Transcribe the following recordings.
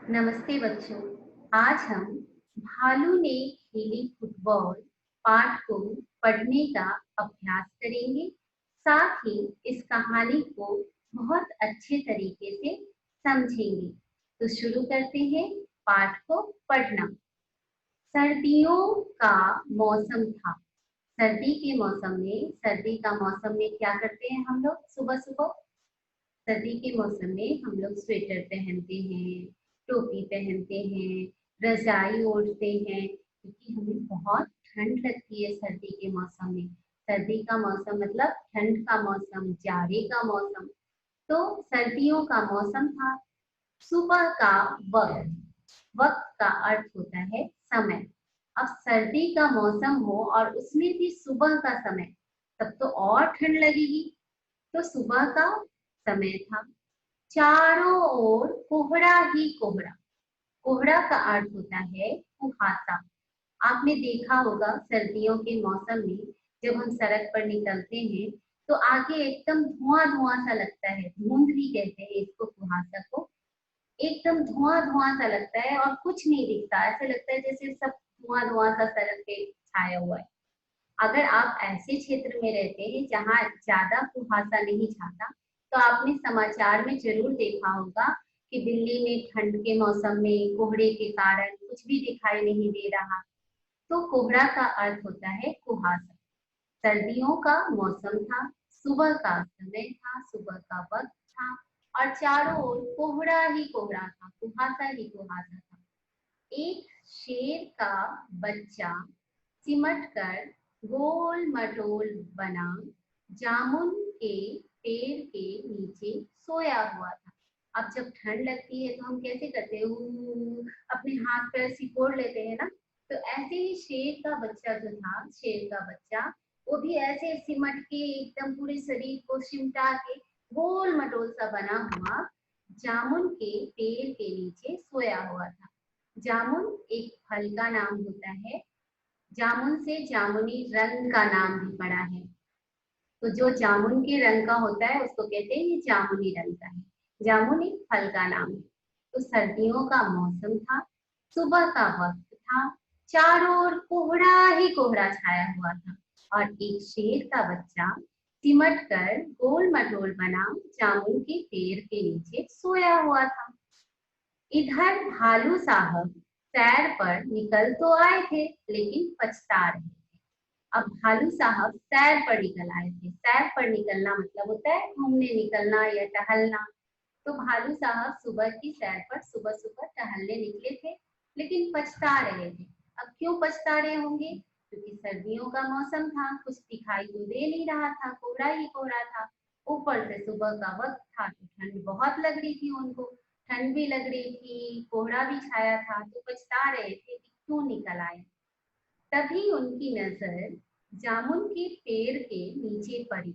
नमस्ते बच्चों। आज हम भालू ने खेली फुटबॉल पाठ को पढ़ने का अभ्यास करेंगे। साथ ही इस कहानी को बहुत अच्छे तरीके से समझेंगे। तो शुरू करते हैं पाठ को पढ़ना। सर्दियों का मौसम था। सर्दी का मौसम में क्या करते हैं हम लोग? सुबह सुबह सर्दी के मौसम में हम लोग स्वेटर पहनते हैं, टोपी पहनते हैं, रजाई ओढ़ते हैं, क्योंकि हमें बहुत ठंड लगती है सर्दी के मौसम में। सर्दी का मौसम मतलब ठंड का मौसम, जाड़े का मौसम। तो सर्दियों का मौसम था। सुबह का वक्त, वक्त का अर्थ होता है समय। अब सर्दी का मौसम हो और उसमें भी सुबह का समय, तब तो और ठंड लगेगी। तो सुबह का समय था। चारों ओर कोहरा ही कोहरा। कोहरा का अर्थ होता है कुहासा। आपने देखा होगा सर्दियों के मौसम में जब हम सड़क पर निकलते हैं तो आगे एकदम धुआं धुआं सा लगता है। धुंध भी कहते हैं इसको, कुहासा को। एकदम धुआं धुआं सा लगता है और कुछ नहीं दिखता। ऐसे लगता है जैसे सब धुआं धुआं सा सड़क पे छाया हुआ है। अगर आप ऐसे क्षेत्र में रहते हैं जहाँ ज्यादा कुहासा नहीं छाता, तो आपने समाचार में जरूर देखा होगा कि दिल्ली में ठंड के मौसम में कोहरे के कारण कुछ भी दिखाई नहीं दे रहा। तो कोहरा का अर्थ होता है कुहासा। सर्दियों का मौसम था, सुबह का समय था, सुबह का वक्त था, और चारों ओर कोहरा ही कोहरा था, कुहासा ही कुहासा था। एक शेर का बच्चा सिमट कर गोल मटोल बना जामुन के पेड़ के नीचे सोया हुआ था। अब जब ठंड लगती है तो हम कैसे करते हैं? अपने हाथ पैर सिकोड़ लेते हैं ना। तो ऐसे ही शेर का बच्चा जो था, शेर का बच्चा, वो भी ऐसे सिमट के एकदम पूरे शरीर को सिमटा के गोल मटोल सा बना हुआ जामुन के पेड़ के नीचे सोया हुआ था। जामुन एक फल का नाम होता है। जामुन से जामुनी रंग का नाम भी पड़ा है। तो जो जामुन के रंग का होता है उसको कहते हैं ये जामुनी रंग का है। जामुन एक फल का नाम है। तो सर्दियों का मौसम था, सुबह का वक्त था, चारों ओर कोहरा ही कोहरा छाया हुआ था, और एक शेर का बच्चा सिमट कर गोल मटोल बना जामुन के पेड़ के नीचे सोया हुआ था। इधर भालू साहब सैर पर निकल तो आए थे, लेकिन पछता रहे थे। अब भालू साहब सैर पर निकल आए थे। सैर पर निकलना मतलब होता है घूमने निकलना या टहलना। तो भालू साहब सुबह की सैर पर सुबह सुबह टहलने निकले थे, लेकिन पछता रहे थे। अब क्यों पछता रहे होंगे? क्योंकि सर्दियों का मौसम था, कुछ दिखाई तो दे नहीं रहा था, कोहरा ही कोहरा था। ऊपर से सुबह का वक्त था तो ठंड बहुत लग रही थी उनको। ठंड भी लग रही थी, कोहरा भी छाया था, तो पछता रहे थे कि क्यों निकल आए। तभी उनकी नजर जामुन के पेड़ के नीचे पड़ी।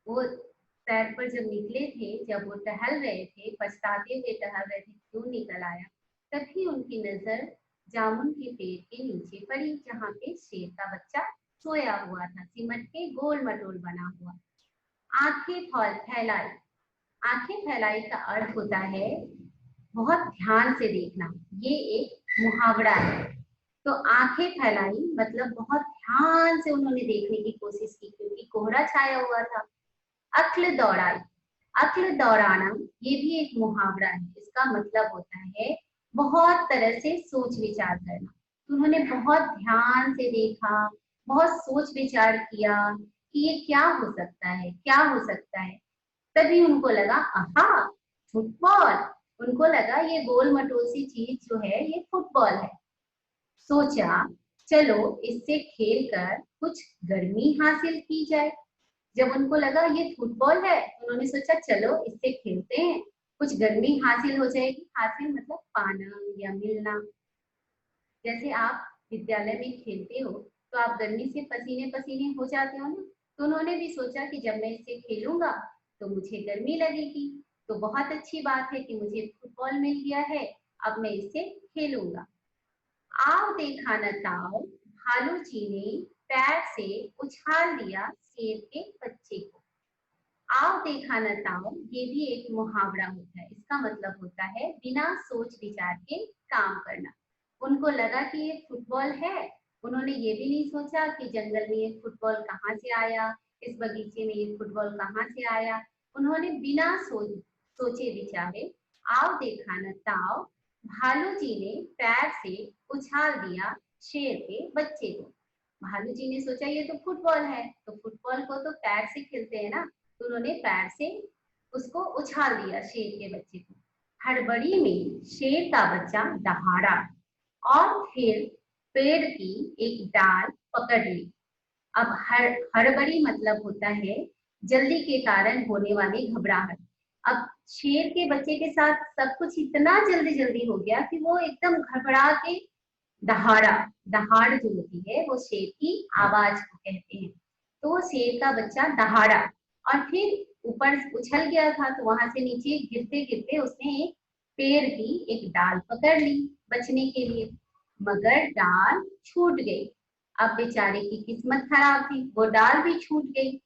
वो सैर पर जब निकले थे, जब वो टहल रहे थे, पछताते हुए टहल रहे थे क्यों निकल आया, तभी उनकी नजर जामुन के पेड़ के नीचे पड़ी, जहाँ पे शेर का बच्चा सोया हुआ था, सिमट के गोल मटोल बना हुआ। आंखें फैलाई। आंखें फैलाई का अर्थ होता है बहुत ध्यान से देखना। ये एक मुहावरा है। तो आंखें फैलाई मतलब बहुत ध्यान से उन्होंने देखने की कोशिश की, क्योंकि कोहरा छाया हुआ था। अक्ल दौड़ाई। अक्ल दौड़ाना ये भी एक मुहावरा है। इसका मतलब होता है बहुत तरह से सोच विचार करना। तो उन्होंने बहुत ध्यान से देखा, बहुत सोच विचार किया कि ये क्या हो सकता है, क्या हो सकता है। तभी उनको लगा, आहा, फुटबॉल। उनको लगा ये गोल मटोल सी चीज जो है ये फुटबॉल है। सोचा चलो इससे खेल कर कुछ गर्मी हासिल की जाए। जब उनको लगा ये फुटबॉल है, उन्होंने सोचा चलो इससे खेलते हैं, कुछ गर्मी हासिल हो जाएगी। हासिल मतलब पाना या मिलना। जैसे आप विद्यालय में खेलते हो तो आप गर्मी से पसीने पसीने हो जाते हो ना। तो उन्होंने भी सोचा कि जब मैं इससे खेलूंगा तो मुझे गर्मी लगेगी, तो बहुत अच्छी बात है कि मुझे फुटबॉल मिल गया है, अब मैं इससे खेलूंगा। आओ देखा न ताओ, भालू जी ने पैर से उछाल दिया शेर के बच्चे को। आओ देखा न ताओ ये भी एक मुहावरा होता है। इसका मतलब होता है बिना सोच विचार के काम करना। उनको लगा कि ये फुटबॉल है, उन्होंने ये भी नहीं सोचा कि जंगल में ये फुटबॉल कहाँ से आया, इस बगीचे में ये फुटबॉल कहाँ से आया। उन्होंने बिना सोचे विचारे आओ देखा न ताओ, भालू जी ने पैर से उछाल दिया शेर के बच्चे को। भालू जी ने सोचा ये तो फुटबॉल है, तो फुटबॉल को तो पैर से खेलते हैं ना, तो उन्होंने पैर से उसको उछाल दिया शेर के बच्चे को। हड़बड़ी में शेर का बच्चा दहाड़ा और फिर पेड़ की एक डाल पकड़ ली। अब हड़बड़ी मतलब होता है जल्दी के कारण होने वाली घबराहट। अब शेर के बच्चे के साथ सब कुछ इतना जल्दी जल्दी हो गया कि वो एकदम घबरा के दहाड़ा, दहाड़ जो होती है वो शेर की आवाज को कहते हैं। तो वो शेर का बच्चा दहाड़ा और फिर ऊपर उछल गया था, तो वहां से नीचे गिरते गिरते उसने एक पेड़ की एक डाल पकड़ ली बचने के लिए, मगर डाल छूट गई। अब बेचारे की किस्मत खराब थी, वो डाल भी छूट गई।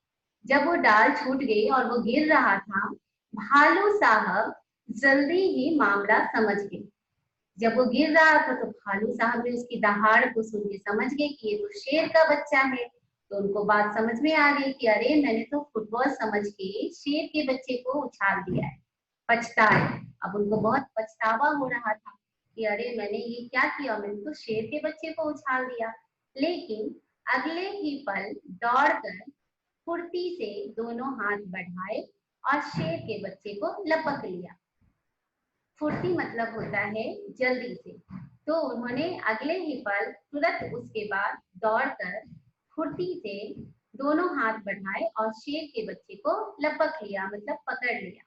जब वो डाल छूट गई और वो गिर रहा था, भालू साहब जल्दी ही मामला समझ गए। जब वो गिर रहा था तो भालू साहब ने उसकी दहाड़ को सुन के समझ गए कि ये तो शेर का बच्चा है। तो उनको बात समझ में आ गई कि अरे मैंने तो फुटबॉल समझ के शेर के बच्चे को उछाल दिया है, पछताए। अब उनको बहुत पछतावा हो रहा था कि अरे मैंने ये क्या किया, मैंने तो शेर के बच्चे को उछाल दिया। लेकिन अगले ही पल दौड़कर फुर्ती से दोनों हाथ बढ़ाए और शेर के बच्चे को लपक लिया। फुर्ती मतलब होता है जल्दी से। तो उन्होंने अगले ही पल तुरंत उसके बाद दौड़कर फुर्ती से दोनों हाथ बढ़ाए और शेर के बच्चे को लपक लिया, मतलब पकड़ लिया।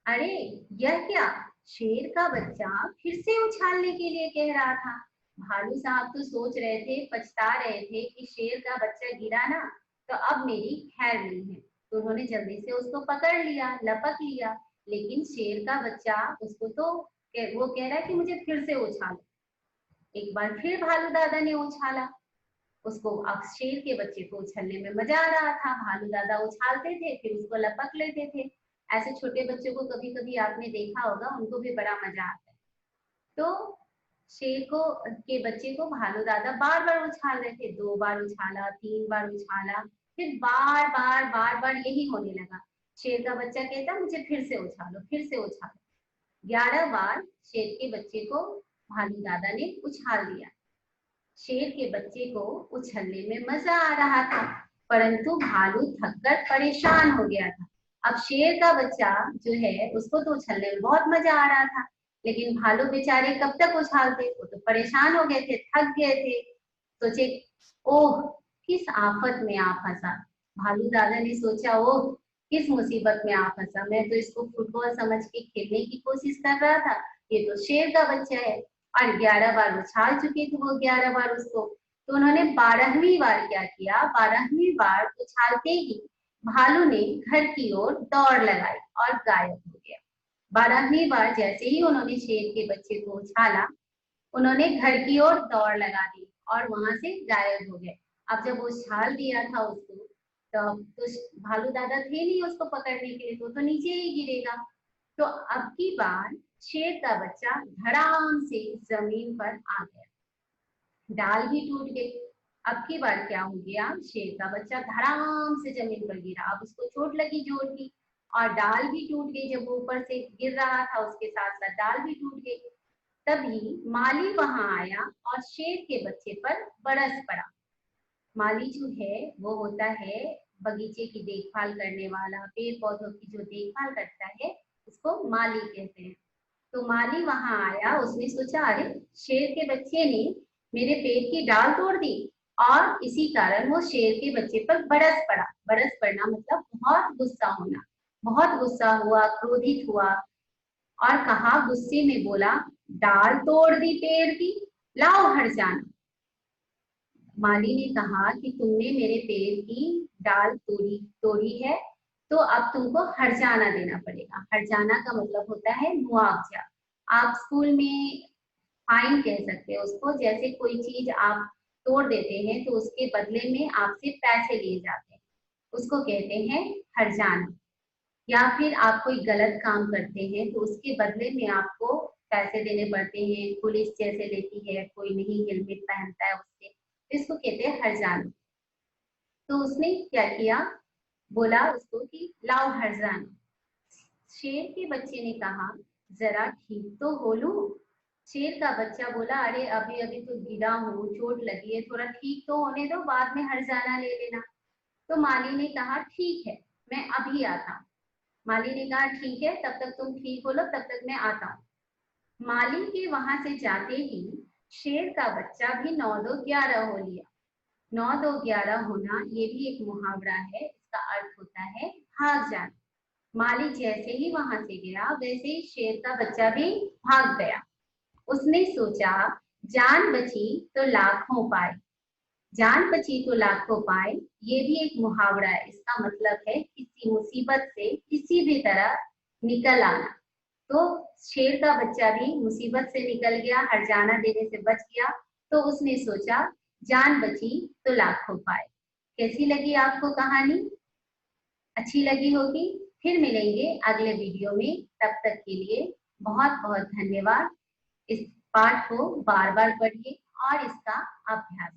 अरे यह क्या, शेर का बच्चा फिर से उछालने के लिए कह रहा था। भालू साहब तो सोच रहे थे, पछता रहे थे कि शेर का बच्चा गिरा ना, तो अब मेरी खैर नहीं है। तो उन्होंने जल्दी से उसको पकड़ लिया, लपक लिया। लेकिन शेर का बच्चा उसको तो वो कह रहा है कि मुझे फिर से उछालो। एक बार फिर भालू दादा ने उछाला उसको। अब शेर के बच्चे को उछलने में मजा आ रहा था, भालू दादा उछालते थे फिर उसको लपक लेते थे। ऐसे छोटे बच्चों को कभी कभी आपने देखा होगा, उनको भी बड़ा मजा आता है। तो शेर को के बच्चे को भालू दादा बार बार उछाल रहे थे, 2 बार उछाला, 3 बार उछाला, फिर बार बार बार बार यही होने लगा। शेर का बच्चा कहता मुझे फिर से उछालो, फिर से उछालो। 11 बार शेर के बच्चे को भालू दादा ने उछाल दिया। शेर के बच्चे को उछलने में मजा आ रहा था, परंतु भालू थककर परेशान हो गया था। अब शेर का बच्चा जो है उसको तो उछलने में बहुत मजा आ रहा था, लेकिन भालू बेचारे कब तक उछालते, वो तो परेशान हो गए थे, थक गए थे। सोचे ओह किस आफत में आ फंसा। भालू दादा ने सोचा ओह किस मुसीबत में आ फंसा, मैं तो इसको फुटबॉल समझ के खेलने की कोशिश कर रहा था, ये तो शेर का बच्चा है। और 11 बार उछाल चुके थे वो, 11 बार उसको। तो उन्होंने 12वीं बार क्या किया, 12वीं बार उछालते ही भालू ने घर की ओर दौड़ लगाई और गायब हो गया। 12वीं बार जैसे ही उन्होंने शेर के बच्चे को उछाला, उन्होंने घर की ओर दौड़ लगा दी और वहां से गायब हो गए। अब जब उछाल दिया था उसको, तो भालू दादा थे नहीं उसको पकड़ने के लिए, तो नीचे ही गिरेगा। तो अब की बार शेर का बच्चा धड़ाम से जमीन पर आ गया, डाल भी टूट गई। अब की बार क्या हो गया, शेर का बच्चा धड़ाम से जमीन पर गिरा, अब उसको चोट लगी जोर की, और डाल भी टूट गई। जब वो ऊपर से गिर रहा था उसके साथ साथ डाल भी टूट गई। तभी माली वहां आया और शेर के बच्चे पर बरस पड़ा। माली जो है वो होता है बगीचे की देखभाल करने वाला, पेड़ पौधों की जो देखभाल करता है उसको माली कहते हैं। तो माली वहां आया, उसने सोचा अरे शेर के बच्चे ने मेरे पेड़ की डाल तोड़ दी, और इसी कारण वो शेर के बच्चे पर बरस पड़ा। बरस पड़ना मतलब बहुत गुस्सा होना, बहुत गुस्सा हुआ, क्रोधित हुआ और कहा, गुस्से में बोला, डाल तोड़ दी पेड़ की, लाओ हट जाना। माली ने कहा कि तुमने मेरे पेड़ की डाल तोड़ी तोड़ी है, तो अब तुमको हर्जाना देना पड़ेगा। हर्जाना का मतलब होता है मुआवजा। आप स्कूल में फाइन कह सकते हो उसको, जैसे कोई चीज आप तोड़ देते हैं तो उसके बदले में आपसे पैसे लिए जाते हैं। उसको कहते हैं हर्जाना। या फिर आप कोई गलत काम करते हैं तो उसके बदले में आपको पैसे देने पड़ते हैं, पुलिस जैसे लेती है, कोई नहीं हेलमेट पहनता है उससे, इसको कहते हैं हर्जाना। तो उसने क्या किया, बोला उसको कि लाओ हर्जाना। शेर के बच्चे ने कहा जरा ठीक तो हो लूं। शेर का बच्चा बोला अरे अभी अभी तो गिरा हूँ, चोट लगी है, थोड़ा ठीक तो होने दो, बाद में हर्जाना ले लेना। तो माली ने कहा ठीक है, मैं अभी आता हूँ। माली ने कहा ठीक है, तब तक तुम ठीक हो लो, तब तक मैं आता हूँ। माली के वहां से जाते ही शेर का बच्चा भी 9 2 11 हो लिया। 9 2 11 होना ये भी एक मुहावरा है, इसका अर्थ होता है भाग जाना। माली जैसे ही वहां से गया वैसे ही शेर का बच्चा भी भाग गया। उसने सोचा जान बची तो लाखों पाए। जान बची तो लाखों पाए, ये भी एक मुहावरा है, इसका मतलब है किसी मुसीबत से किसी भी तरह निकल आना। तो शेर का बच्चा भी मुसीबत से निकल गया, हर्जाना देने से बच गया। तो उसने सोचा जान बची तो लाखों पाए। कैसी लगी आपको कहानी? अच्छी लगी होगी। फिर मिलेंगे अगले वीडियो में, तब तक के लिए बहुत बहुत धन्यवाद। इस पाठ को बार बार पढ़िए और इसका अभ्यास